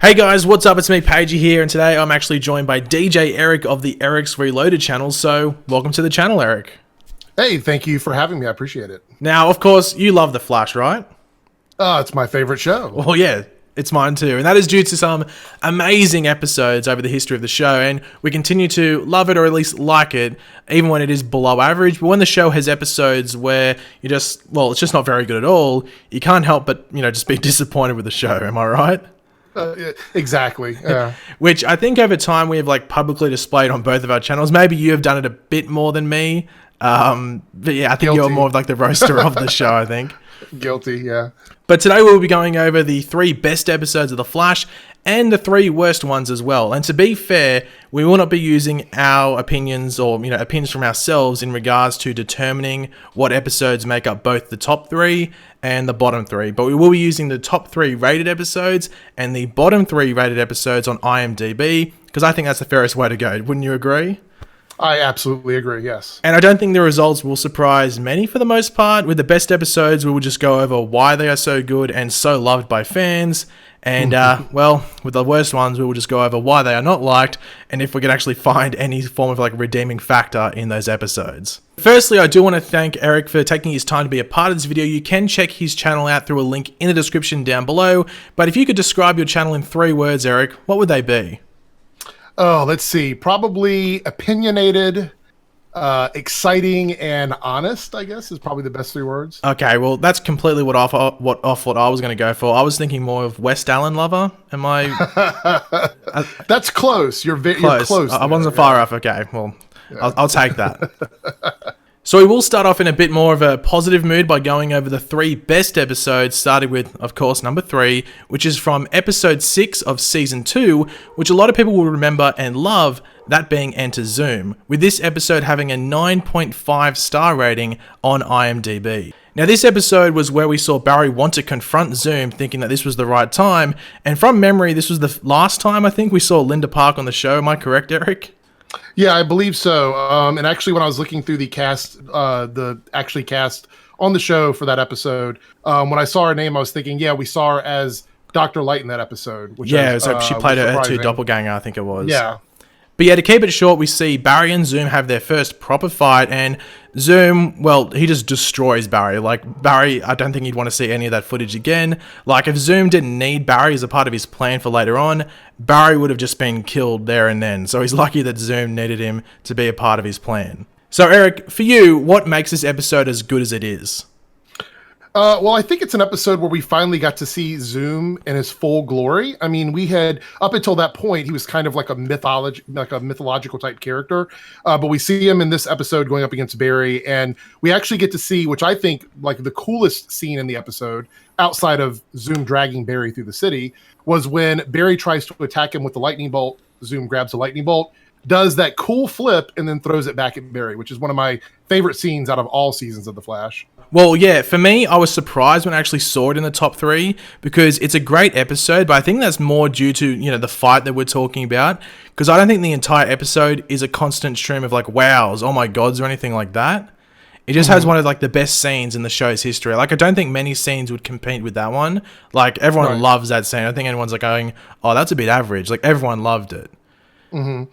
Hey guys, what's up? It's me, Pagey here, and today I'm actually joined by DJ Eric of the Eric's Reloaded channel. So, welcome to the channel, Eric. Hey, thank you for having me. I appreciate it. Now, of course, you love The Flash, right? It's my favorite show. Well, yeah, it's mine too. And that is due to some amazing episodes over the history of the show, and we continue to love it, or at least like it, even when it is below average. But when the show has episodes where it's just not very good at all, you can't help but, just be disappointed with the show. Am I right? Yeah, exactly. Yeah. Which I think over time we have publicly displayed on both of our channels. Maybe you have done it a bit more than me. But yeah, I think you're more of the roaster of the show, I think. Guilty, yeah. But today we'll be going over the 3 best episodes of The Flash and the 3 worst ones as well. And to be fair, we will not be using our opinions or, opinions from ourselves in regards to determining what episodes make up both the top 3 and the bottom 3. But we will be using the top 3 rated episodes and the bottom 3 rated episodes on IMDb, because I think that's the fairest way to go. Wouldn't you agree? I absolutely agree, yes. And I don't think the results will surprise many for the most part. With the best episodes, we will just go over why they are so good and so loved by fans. And, with the worst ones, we will just go over why they are not liked and if we can actually find any form of redeeming factor in those episodes. Firstly, I do want to thank Eric for taking his time to be a part of this video. You can check his channel out through a link in the description down below. But if you could describe your channel in 3 words, Eric, what would they be? Oh, let's see. Probably opinionated, exciting, and honest, I guess, is probably the best 3 words. Okay, well, that's completely what I was going to go for. I was thinking more of West Allen lover. Am I? That's close. You're close. I wasn't far off. Okay, well, yeah. I'll take that. So we will start off in a bit more of a positive mood by going over the 3 best episodes, starting with, of course, number 3, which is from episode 6 of season 2, which a lot of people will remember and love, that being Enter Zoom, with this episode having a 9.5 star rating on IMDb. Now, this episode was where we saw Barry want to confront Zoom, thinking that this was the right time, and from memory, this was the last time I think we saw Linda Park on the show. Am I correct, Eric? Yeah, I believe so. And actually, when I was looking through the cast on the show for that episode, when I saw her name, I was thinking, yeah, we saw her as Dr. Light in that episode. Which so she played her 2 doppelganger, I think it was. Yeah. But yeah, to keep it short, we see Barry and Zoom have their first proper fight, and Zoom, well, he just destroys Barry. Barry, I don't think he'd want to see any of that footage again. If Zoom didn't need Barry as a part of his plan for later on, Barry would have just been killed there and then. So he's lucky that Zoom needed him to be a part of his plan. So Eric, for you, what makes this episode as good as it is? Well, I think it's an episode where we finally got to see Zoom in his full glory. I mean, we had, up until that point, he was kind of like a mythological type character. But we see him in this episode going up against Barry, and we actually get to see, which I think the coolest scene in the episode, outside of Zoom dragging Barry through the city, was when Barry tries to attack him with the lightning bolt. Zoom grabs the lightning bolt, does that cool flip, and then throws it back at Barry, which is one of my favorite scenes out of all seasons of The Flash. Well, yeah, for me, I was surprised when I actually saw it in the top 3 because it's a great episode, but I think that's more due to, the fight that we're talking about, because I don't think the entire episode is a constant stream of wows, oh my gods, or anything like that. It just has one of the best scenes in the show's history. I don't think many scenes would compete with that one. Everyone loves that scene. I don't think anyone's going, oh, that's a bit average. Everyone loved it. Mm-hmm.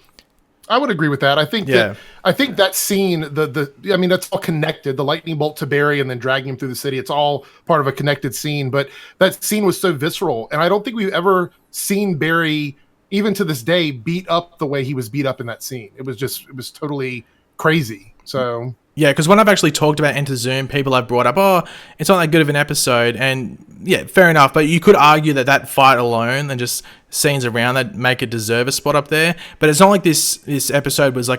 I would agree with that. I think that scene, that's all connected. The lightning bolt to Barry and then dragging him through the city. It's all part of a connected scene. But that scene was so visceral, and I don't think we've ever seen Barry, even to this day, beat up the way he was beat up in that scene. It was totally crazy. So. Yeah, because when I've actually talked about Enter Zoom, people have brought up, oh, it's not that good of an episode. And yeah, fair enough. But you could argue that fight alone and just scenes around that make it deserve a spot up there. But it's not like this episode was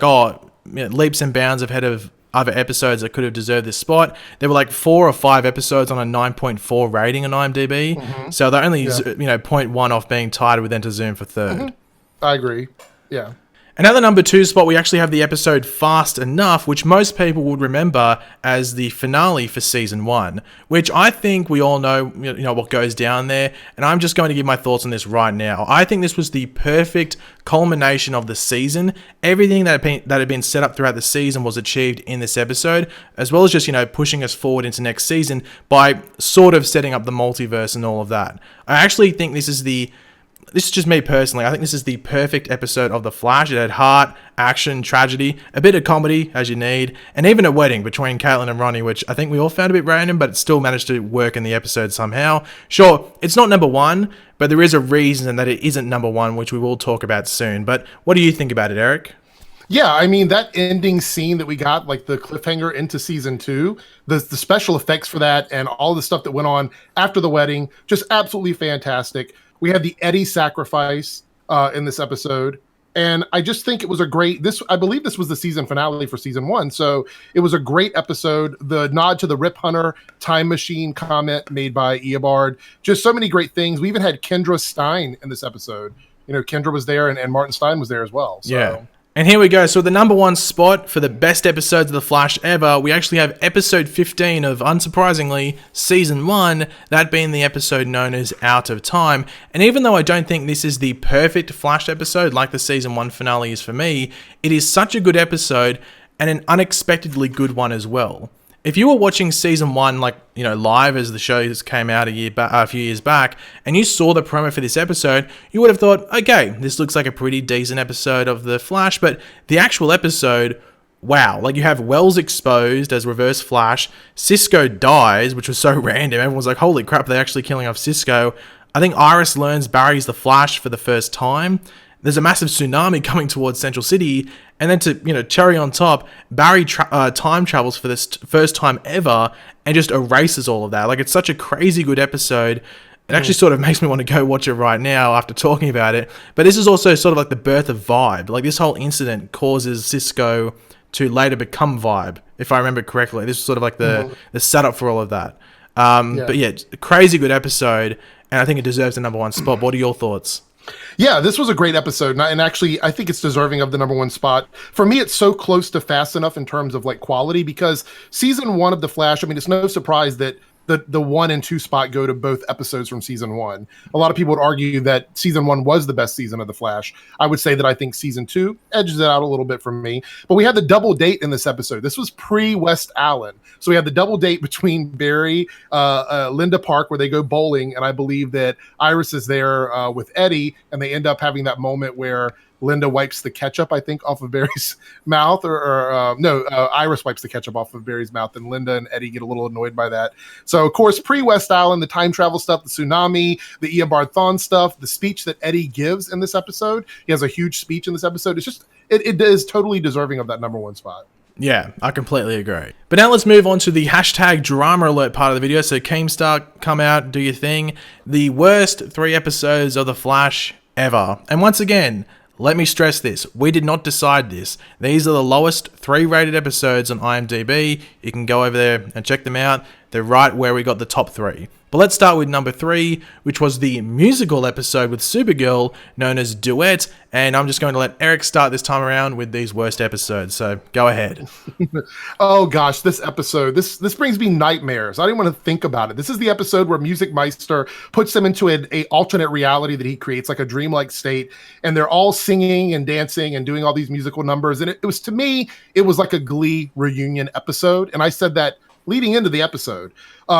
leaps and bounds ahead of other episodes that could have deserved this spot. There were 4 or 5 episodes on a 9.4 rating on IMDb. Mm-hmm. So they're only, 0.1 off being tied with Enter Zoom for 3rd. Mm-hmm. I agree. Yeah. Another number 2 spot, we actually have the episode Fast Enough, which most people would remember as the finale for season 1, which I think we all know, what goes down there, and I'm just going to give my thoughts on this right now. I think this was the perfect culmination of the season. Everything that had been set up throughout the season was achieved in this episode, as well as just, pushing us forward into next season by sort of setting up the multiverse and all of that. I actually think this is this is just me personally. I think this is the perfect episode of The Flash. It had heart, action, tragedy, a bit of comedy as you need, and even a wedding between Caitlin and Ronnie, which I think we all found a bit random, but it still managed to work in the episode somehow. Sure, it's not number one, but there is a reason that it isn't number one, which we will talk about soon. But what do you think about it, Eric? Yeah, I mean, that ending scene that we got, like the cliffhanger into season 2, the special effects for that and all the stuff that went on after the wedding, just absolutely fantastic. We had the Eddie sacrifice in this episode. And I just think it was I believe this was the season finale for season 1. So it was a great episode. The nod to the Rip Hunter time machine comment made by Eobard. Just so many great things. We even had Kendra Stein in this episode. You know, Kendra was there and Martin Stein was there as well. So. Yeah. And here we go. So the number one spot for the best episodes of The Flash ever, we actually have episode 15 of, unsurprisingly, season 1, that being the episode known as Out of Time. And even though I don't think this is the perfect Flash episode like the season 1 finale is for me, it is such a good episode and an unexpectedly good one as well. If you were watching season 1, like, you know, live as the shows came out a few years back, and you saw the promo for this episode, you would have thought, okay, this looks like a pretty decent episode of The Flash, but the actual episode, wow. Like, you have Wells exposed as Reverse Flash, Cisco dies, which was so random, everyone was like, holy crap, they're actually killing off Cisco. I think Iris learns Barry's the Flash for the first time. There's a massive tsunami coming towards Central City, and then to, you know, cherry on top, Barry time travels for this first time ever and just erases all of that. Like, it's such a crazy good episode. It actually sort of makes me want to go watch it right now after talking about it. But this is also sort of like the birth of Vibe. Like, this whole incident causes Cisco to later become Vibe, if I remember correctly. This is sort of like the setup for all of that. But yeah, crazy good episode, and I think it deserves the number one spot. What are your thoughts? Yeah, this was a great episode, and actually, I think it's deserving of the number one spot. For me, it's so close to Fast Enough in terms of like quality, because season 1 of The Flash, I mean, it's no surprise that the 1 and 2 spot go to both episodes from season 1. A lot of people would argue that season 1 was the best season of The Flash. I would say that I think season 2 edges it out a little bit for me. But we had the double date in this episode. This was pre-West Allen. So we had the double date between Barry, Linda Park, where they go bowling, and I believe that Iris is there with Eddie, and they end up having that moment where Linda wipes the ketchup, I think, off of Barry's mouth, Iris wipes the ketchup off of Barry's mouth, and Linda and Eddie get a little annoyed by that. So, of course, pre-West Allen, the time travel stuff, the tsunami, the Eobard Thawne stuff, the speech that Eddie gives in this episode. He has a huge speech in this episode. It's just, it is totally deserving of that number one spot. Yeah, I completely agree. But now let's move on to the hashtag drama alert part of the video. So Keemstar, come out, do your thing. The worst 3 episodes of The Flash ever. And once again, let me stress this. We did not decide this. These are the lowest 3 rated episodes on IMDb. You can go over there and check them out. They're right where we got the top 3. But let's start with number 3, which was the musical episode with Supergirl known as Duet. And I'm just going to let Eric start this time around with these worst episodes. So go ahead. Oh gosh, this episode, this brings me nightmares. I didn't want to think about it. This is the episode where Music Meister puts them into a alternate reality that he creates, like a dreamlike state. And they're all singing and dancing and doing all these musical numbers. And it was, to me, it was like a Glee reunion episode. And I said that leading into the episode.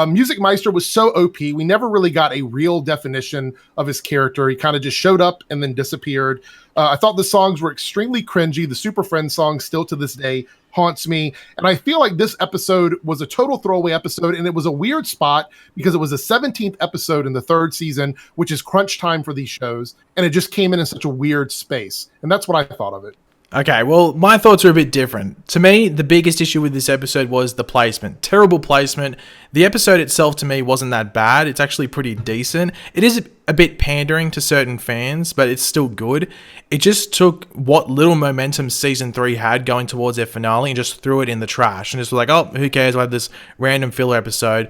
Music Meister was so OP. We never really got a real definition of his character. He kind of just showed up and then disappeared. I thought the songs were extremely cringy. The Super Friends song still to this day haunts me. And I feel like this episode was a total throwaway episode, and it was a weird spot because it was the 17th episode in the 3rd season, which is crunch time for these shows. And it just came in such a weird space. And that's what I thought of it. Okay, well, my thoughts are a bit different. To me, the biggest issue with this episode was the placement. Terrible placement. The episode itself, to me, wasn't that bad. It's actually pretty decent. It is a bit pandering to certain fans, but it's still good. It just took what little momentum Season 3 had going towards their finale and just threw it in the trash. And just was like, oh, who cares? We'll have this random filler episode.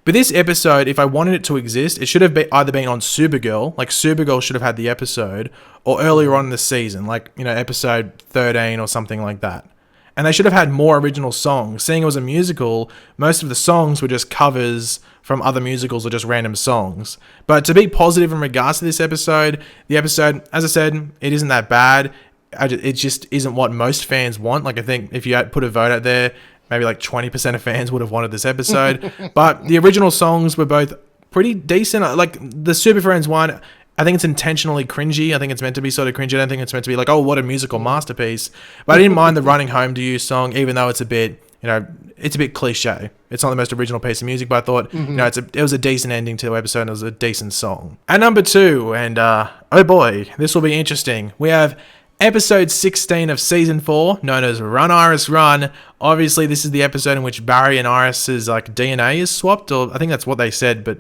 But this episode, if I wanted it to exist, it should have either been on Supergirl, like Supergirl should have had the episode, or earlier on in the season, like, you know, episode 13 or something like that. And they should have had more original songs. Seeing it was a musical, most of the songs were just covers from other musicals or just random songs. But to be positive in regards to this episode, the episode, as I said, it isn't that bad. It just isn't what most fans want. Like, I think if you had put a vote out there, maybe like 20% of fans would have wanted this episode. But the original songs were both pretty decent. Like the Super Friends one, I think it's intentionally cringy. I think it's meant to be sort of cringy. I don't think it's meant to be like, oh, what a musical masterpiece. But I didn't mind the Running Home to You song, even though it's a bit, it's a bit cliche. It's not the most original piece of music, but I thought, it was a decent ending to the episode and it was a decent song. And number 2, and oh boy, this will be interesting. We have episode 16 of season 4, known as Run Iris Run. Obviously, this is the episode in which Barry and Iris's DNA is swapped, or I think that's what they said, but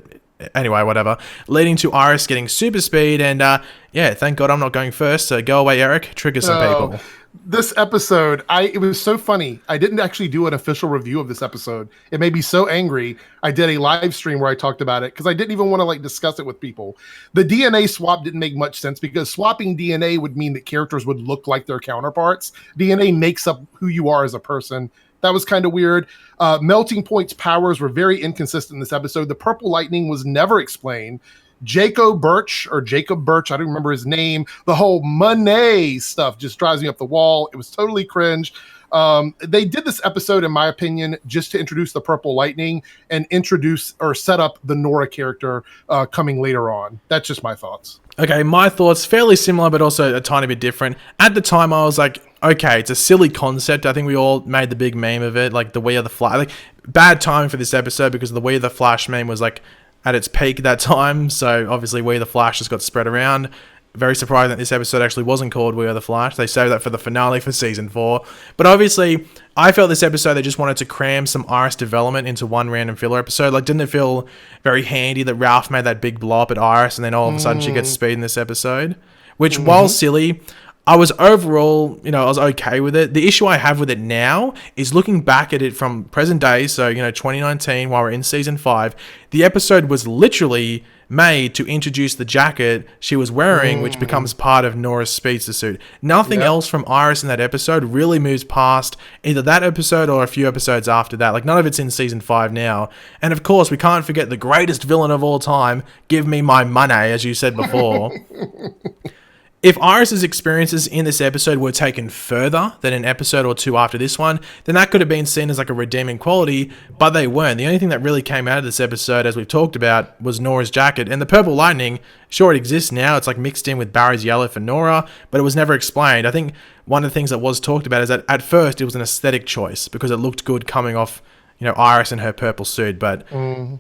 anyway, whatever. Leading to Iris getting super speed, and thank God I'm not going first, so go away, Eric. Trigger some people. This episode, it was so funny. I didn't actually do an official review of this episode. It made me so angry. I did a live stream where I talked about it because I didn't even want to discuss it with people. The DNA swap didn't make much sense because swapping DNA would mean that characters would look like their counterparts. DNA makes up who you are as a person. That was kind of weird. Melting Point's powers were very inconsistent in this episode. The purple lightning was never explained. Jacob Birch, I don't remember his name. The whole money stuff just drives me up the wall. It was totally cringe. They did this episode, in my opinion, just to introduce the purple lightning and introduce or set up the Nora character coming later on. That's just my thoughts. Okay, my thoughts, fairly similar, but also a tiny bit different. At the time, I was like, okay, it's a silly concept. I think we all made the big meme of it, like the We Are the Flash. Bad timing for this episode because the We Are the Flash meme was at its peak at that time. So obviously We Are the Flash just got spread around. Very surprised that this episode actually wasn't called We Are the Flash. They saved that for the finale for season 4. But obviously, I felt this episode they just wanted to cram some Iris development into one random filler episode. Didn't it feel very handy that Ralph made that big blow up at Iris and then all of a sudden she gets speed in this episode? Which, while silly, I was overall, I was okay with it. The issue I have with it now is looking back at it from present day, so, 2019, while we're in season 5, the episode was literally made to introduce the jacket she was wearing, which becomes part of Nora's speedster suit. Nothing else from Iris in that episode really moves past either that episode or a few episodes after that. None of it's in season 5 now. And of course, we can't forget the greatest villain of all time, Give Me My Money, as you said before. If Iris's experiences in this episode were taken further than an episode or 2 after this one, then that could have been seen as a redeeming quality, but they weren't. The only thing that really came out of this episode, as we've talked about, was Nora's jacket. And the purple lightning, sure, it exists now. It's mixed in with Barry's yellow for Nora, but it was never explained. I think one of the things that was talked about is that at first it was an aesthetic choice because it looked good coming off Iris in her purple suit, but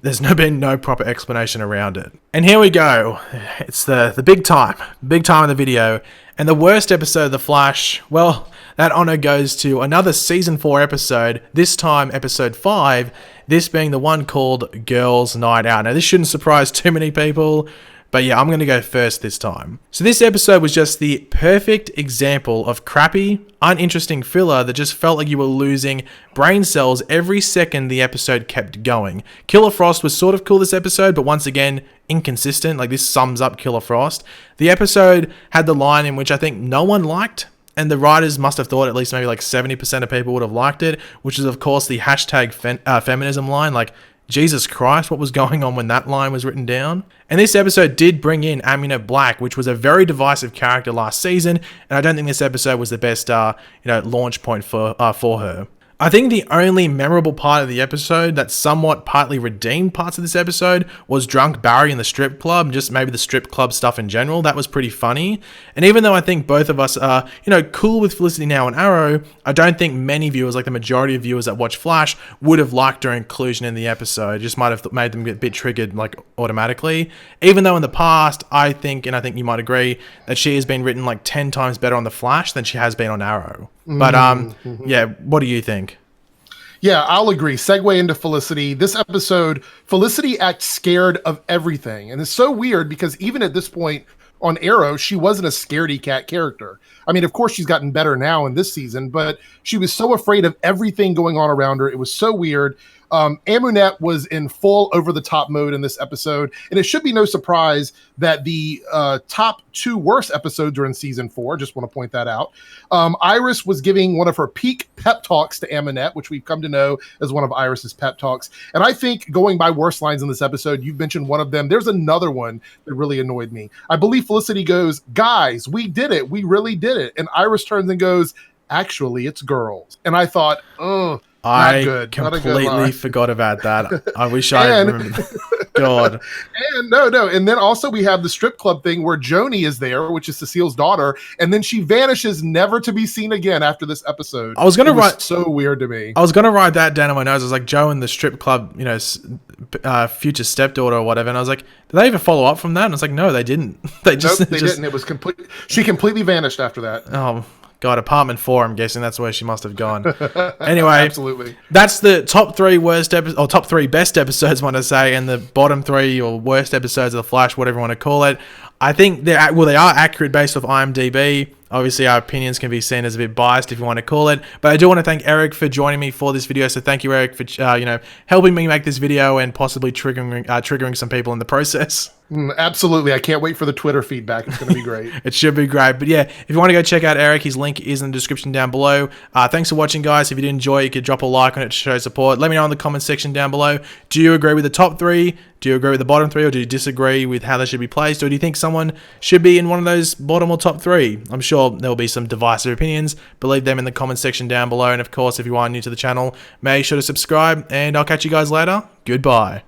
there's been no proper explanation around it. And here we go. It's the big time of the video. And the worst episode of The Flash, well, that honor goes to another season 4 episode, this time episode 5, this being the one called Girls' Night Out. Now, this shouldn't surprise too many people, but yeah, I'm going to go first this time. So this episode was just the perfect example of crappy, uninteresting filler that just felt like you were losing brain cells every second the episode kept going. Killer Frost was sort of cool this episode, but once again, inconsistent. This sums up Killer Frost. The episode had the line in which I think no one liked, and the writers must have thought at least maybe 70% of people would have liked it, which is of course the hashtag feminism line. Jesus Christ, what was going on when that line was written down? And this episode did bring in Aminette Black, which was a very divisive character last season, and I don't think this episode was the best, launch point for her. I think the only memorable part of the episode that somewhat partly redeemed parts of this episode was Drunk Barry in the strip club, and just maybe the strip club stuff in general. That was pretty funny. And even though I think both of us are, cool with Felicity now and Arrow, I don't think many viewers, the majority of viewers that watch Flash, would have liked her inclusion in the episode. It just might have made them get a bit triggered, automatically. Even though in the past, I think you might agree, that she has been written 10 times better on The Flash than she has been on Arrow. But, yeah, what do you think? Yeah, I'll agree. Segue into Felicity. This episode, Felicity acts scared of everything. And it's so weird because even at this point on Arrow, she wasn't a scaredy cat character. I mean, of course, she's gotten better now in this season, but she was so afraid of everything going on around her. It was so weird. Aminette was in full over-the-top mode in this episode, and it should be no surprise that the top 2 worst episodes are in season 4. Just want to point that out. Iris was giving one of her peak pep talks to Aminette, which we've come to know as one of Iris's pep talks. And I think going by worst lines in this episode, you've mentioned one of them. There's another one that really annoyed me. I believe Felicity goes, "Guys, we did it. We really did it." And Iris turns and goes, "Actually, it's girls." And I thought, oh, I completely forgot about that. I wish I remembered that. God. And no. And then also we have the strip club thing where Joni is there, which is Cecile's daughter, and then she vanishes, never to be seen again after this episode. I was gonna write so weird to me. I was gonna write that down on my notes. I was like, Joe and the strip club, future stepdaughter or whatever. And I was like, did they ever follow up from that? And it's like, no, they didn't. They didn't. It was complete. She completely vanished after that. Oh God, apartment 4. I'm guessing that's where she must have gone. Anyway, absolutely. That's the top 3 worst episodes, or top 3 best episodes, want to say, and the bottom 3 or worst episodes of The Flash, whatever you want to call it. I think they are accurate based off IMDb. Obviously, our opinions can be seen as a bit biased if you want to call it. But I do want to thank Eric for joining me for this video. So thank you, Eric, for helping me make this video and possibly triggering some people in the process. Absolutely. I can't wait for the Twitter feedback. It's going to be great. It should be great. But yeah, if you want to go check out Eric, his link is in the description down below. Thanks for watching, guys. If you did enjoy it, you could drop a like on it to show support. Let me know in the comment section down below. Do you agree with the top 3? Do you agree with the bottom 3, or do you disagree with how they should be placed? Or do you think someone should be in one of those bottom or top 3? I'm sure there will be some divisive opinions, but leave them in the comment section down below. And of course, if you are new to the channel, make sure to subscribe, and I'll catch you guys later. Goodbye.